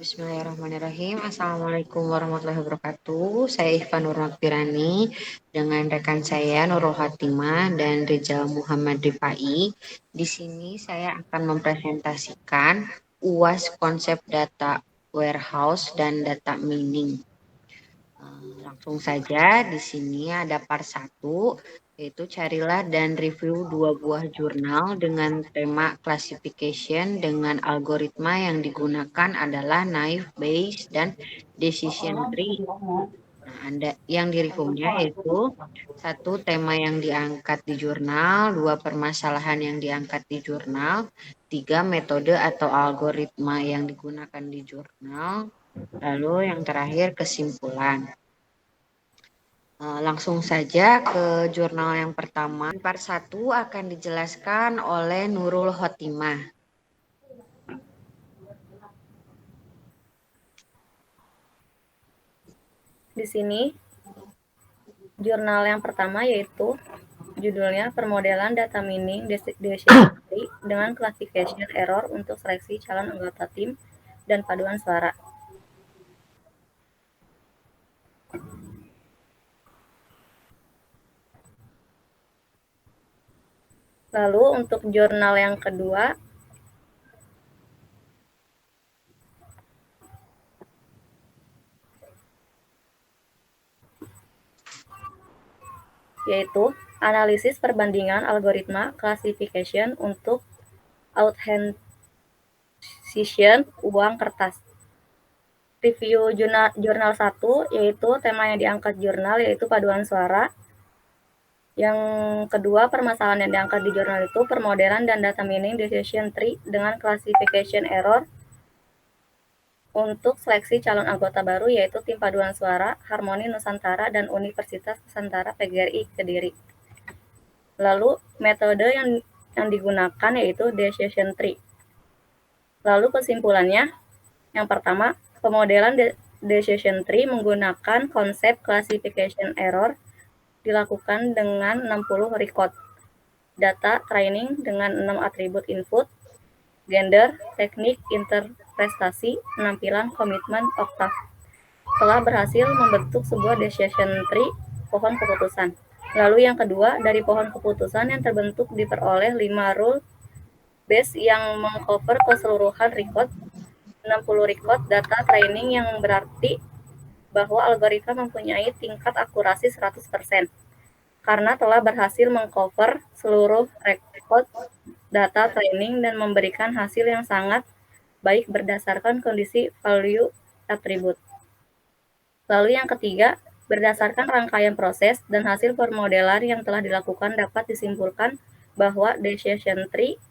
Bismillahirrahmanirrahim. Assalamualaikum warahmatullahi wabarakatuh. Saya Iva Nur Noktirani dengan rekan saya Nurul Hatimah dan Rizal Muhammad Rifai. Di sini saya akan mempresentasikan UAS konsep data warehouse dan data mining. Langsung saja di sini ada part 1, yaitu carilah dan review 2 buah jurnal dengan tema classification dengan algoritma yang digunakan adalah naive Bayes dan decision tree. Nah, Anda yang di reviewnya yaitu 1 tema yang diangkat di jurnal, 2 permasalahan yang diangkat di jurnal, 3 metode atau algoritma yang digunakan di jurnal, lalu yang terakhir kesimpulan. Langsung saja ke jurnal yang pertama. Part 1 akan dijelaskan oleh Nurul Khotimah. Di sini jurnal yang pertama yaitu judulnya Permodelan Data Mining Decision Tree dengan Classification Error untuk Seleksi Calon Anggota Tim dan Paduan Suara. Lalu untuk jurnal yang kedua yaitu analisis perbandingan algoritma classification untuk authentication uang kertas. Review jurnal 1 yaitu tema yang diangkat jurnal yaitu paduan suara. Yang kedua, permasalahan yang diangkat di jurnal itu permodelan dan data mining decision tree dengan classification error untuk seleksi calon anggota baru yaitu Tim Paduan Suara, Harmoni Nusantara, dan Universitas Nusantara PGRI Kediri. Lalu metode yang digunakan yaitu decision tree. Lalu kesimpulannya, yang pertama, pemodelan decision tree menggunakan konsep classification error dilakukan dengan 60 record data training dengan 6 atribut input, gender, teknik, interpretasi, penampilan, komitmen, oktav. Telah berhasil membentuk sebuah decision tree pohon keputusan. Lalu yang kedua, dari pohon keputusan yang terbentuk diperoleh 5 rule base yang mengcover keseluruhan record, 60 record data training yang berarti bahwa algoritma mempunyai tingkat akurasi 100%. Karena telah berhasil mengcover seluruh record data training dan memberikan hasil yang sangat baik berdasarkan kondisi value atribut. Lalu yang ketiga, berdasarkan rangkaian proses dan hasil permodelan yang telah dilakukan dapat disimpulkan bahwa decision tree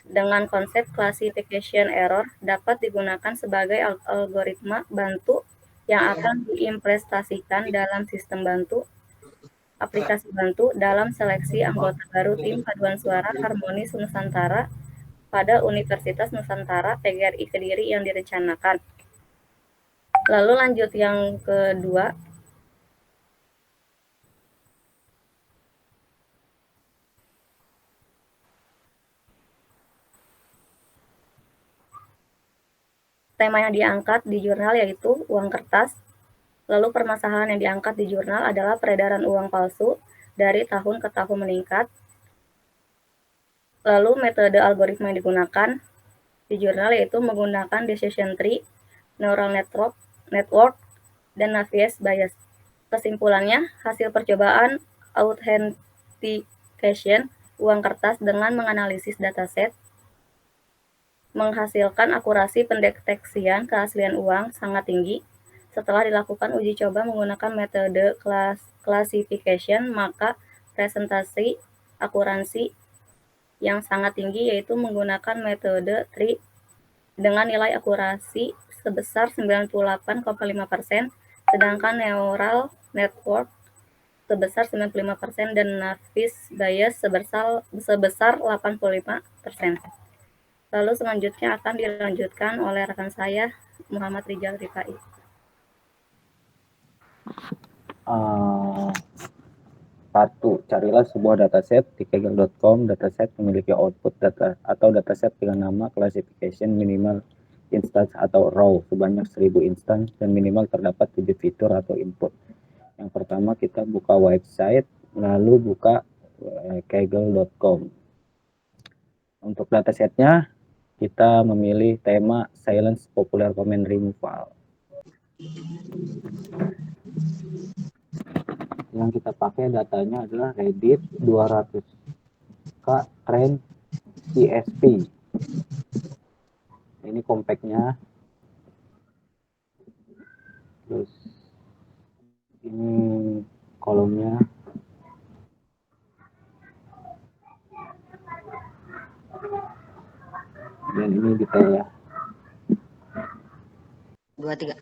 dengan konsep classification error dapat digunakan sebagai algoritma bantu yang akan diimplementasikan dalam sistem bantu aplikasi bantu dalam seleksi anggota baru Tim Paduan Suara Harmonis Nusantara pada Universitas Nusantara PGRI Kediri yang direncanakan. Lalu lanjut yang kedua. Tema yang diangkat di jurnal yaitu uang kertas. Lalu permasalahan yang diangkat di jurnal adalah peredaran uang palsu dari tahun ke tahun meningkat. Lalu metode algoritma yang digunakan di jurnal yaitu menggunakan decision tree, neural network, dan Navier bias. Kesimpulannya, hasil percobaan authentication uang kertas dengan menganalisis dataset menghasilkan akurasi pendeteksian keaslian uang sangat tinggi. Setelah dilakukan uji coba menggunakan metode classification, maka presentasi akurasi yang sangat tinggi yaitu menggunakan metode tree dengan nilai akurasi sebesar 98,5%, sedangkan neural network sebesar 95% dan Navier bias sebesar 85%. Lalu selanjutnya akan dilanjutkan oleh rekan saya, Muhammad Rizal Rifai. Satu, carilah sebuah dataset di kaggle.com. Dataset memiliki output data atau dataset dengan nama classification minimal instance atau row sebanyak 1000 instance dan minimal terdapat 7 fitur atau input. Yang pertama kita buka website, lalu buka kaggle.com. Untuk datasetnya kita memilih tema silence popular comment removal. Yang kita pakai datanya adalah Reddit 200k trend CSV. Ini compactnya. Terus ini kolomnya. Dan ini detail ya. 23.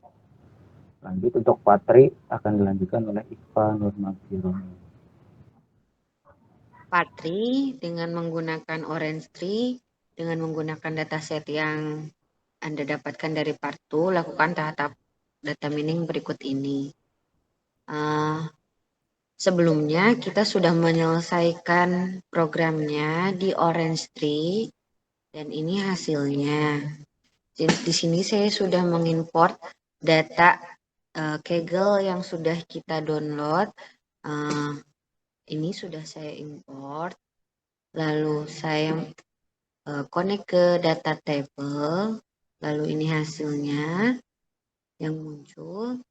Lanjut untuk Patri akan dilanjutkan oleh Iva Nurmagironi. Patri dengan menggunakan Orange Tree, dengan menggunakan dataset yang Anda dapatkan dari Partu, lakukan tahap data mining berikut ini. Sebelumnya kita sudah menyelesaikan programnya di Orange Tree dan ini hasilnya. Di sini saya sudah mengimport data Kaggle yang sudah kita download. Ini sudah saya import. Lalu saya connect ke data table. Lalu ini hasilnya yang muncul.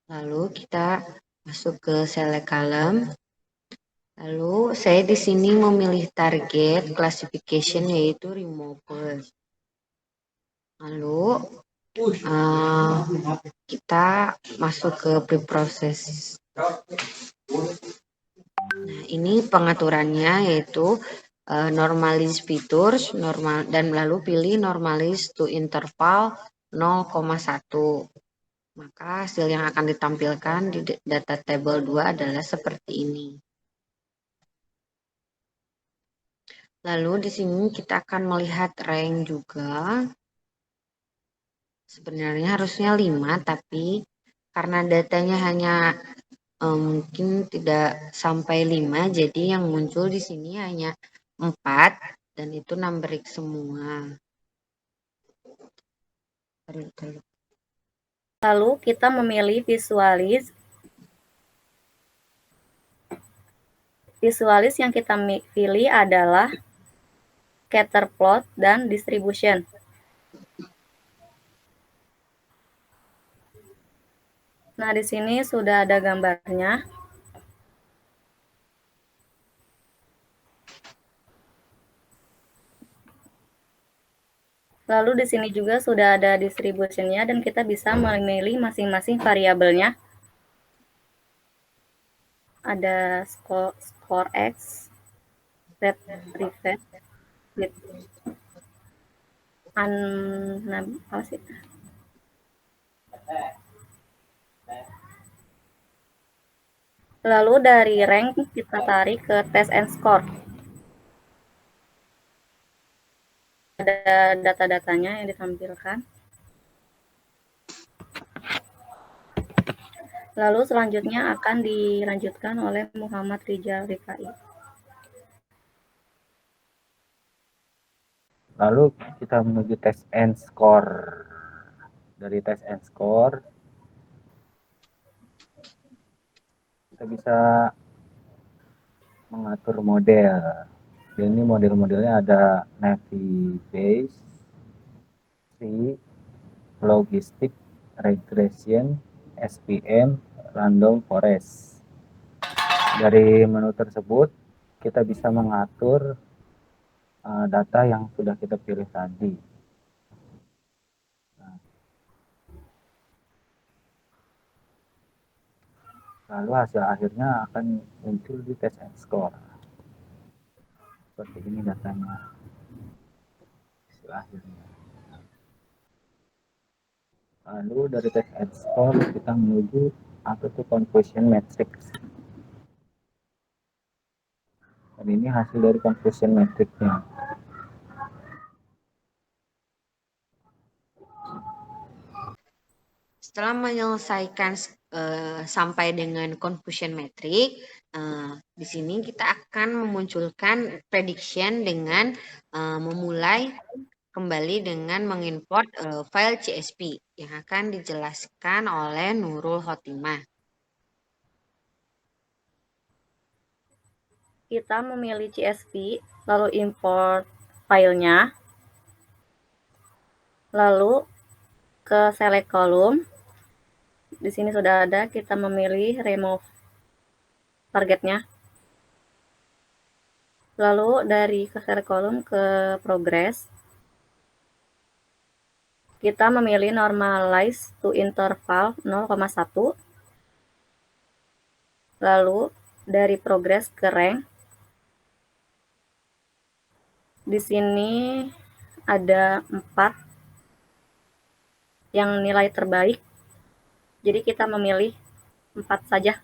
Lalu kita masuk ke select column. Lalu saya di sini memilih target classification yaitu removers. Lalu kita masuk ke preprocess. Nah, ini pengaturannya yaitu normalize features normal dan lalu pilih normalize to interval 0,1. Maka hasil yang akan ditampilkan di data table 2 adalah seperti ini. Lalu di sini kita akan melihat rank juga. Sebenarnya harusnya 5, tapi karena datanya hanya mungkin tidak sampai 5, jadi yang muncul di sini hanya 4, dan itu numberic semua. Lalu kita memilih visualis yang kita pilih adalah scatter plot dan distribution. Nah, di sini sudah ada gambarnya. Lalu di sini juga sudah ada distribution-nya dan kita bisa memilih masing-masing variabelnya. Ada score X, red refresh, with apa sih? Lalu dari rank kita tarik ke test and score. Ada data-datanya yang ditampilkan. Lalu selanjutnya akan dilanjutkan oleh Muhammad Rijal Rifai. Lalu kita menuju test and score. Dari test and score kita bisa mengatur model. Ini model-modelnya ada Navi Base, C, Logistic, Regression, SPM, Random Forest. Dari menu tersebut kita bisa mengatur data yang sudah kita pilih tadi. Lalu hasil akhirnya akan muncul di test and score. Seperti ini datanya. Hasil akhirnya. Lalu dari test and score kita menuju apa itu confusion matrix. Dan ini hasil dari confusion matrixnya. Setelah menyelesaikan sampai dengan confusion metric, di sini kita akan memunculkan prediction dengan memulai kembali dengan mengimport file CSV yang akan dijelaskan oleh Nurul Khotimah. Kita memilih CSV, lalu import filenya, lalu ke select column. Di sini sudah ada, kita memilih remove targetnya. Lalu dari ke select column ke progress, kita memilih normalize to interval 0,1. Lalu dari progress ke rank, di sini ada 4 yang nilai terbaik. Jadi kita memilih 4 saja.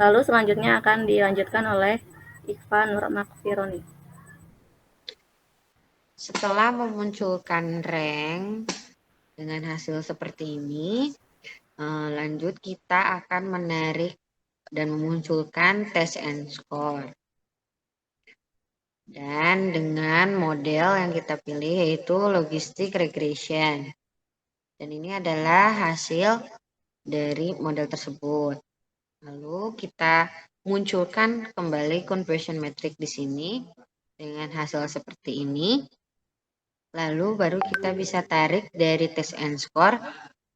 Lalu selanjutnya akan dilanjutkan oleh Iqfa Nur Makfironi. Setelah memunculkan rank dengan hasil seperti ini, lanjut kita akan menarik dan memunculkan test and score. Dan dengan model yang kita pilih yaitu logistic regression. Dan ini adalah hasil dari model tersebut. Lalu kita munculkan kembali conversion metric di sini dengan hasil seperti ini. Lalu baru kita bisa tarik dari test and score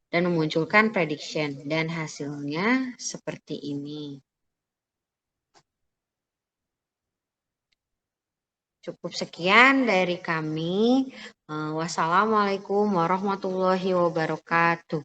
dan memunculkan prediction. Dan hasilnya seperti ini. Cukup sekian dari kami. Wassalamualaikum warahmatullahi wabarakatuh.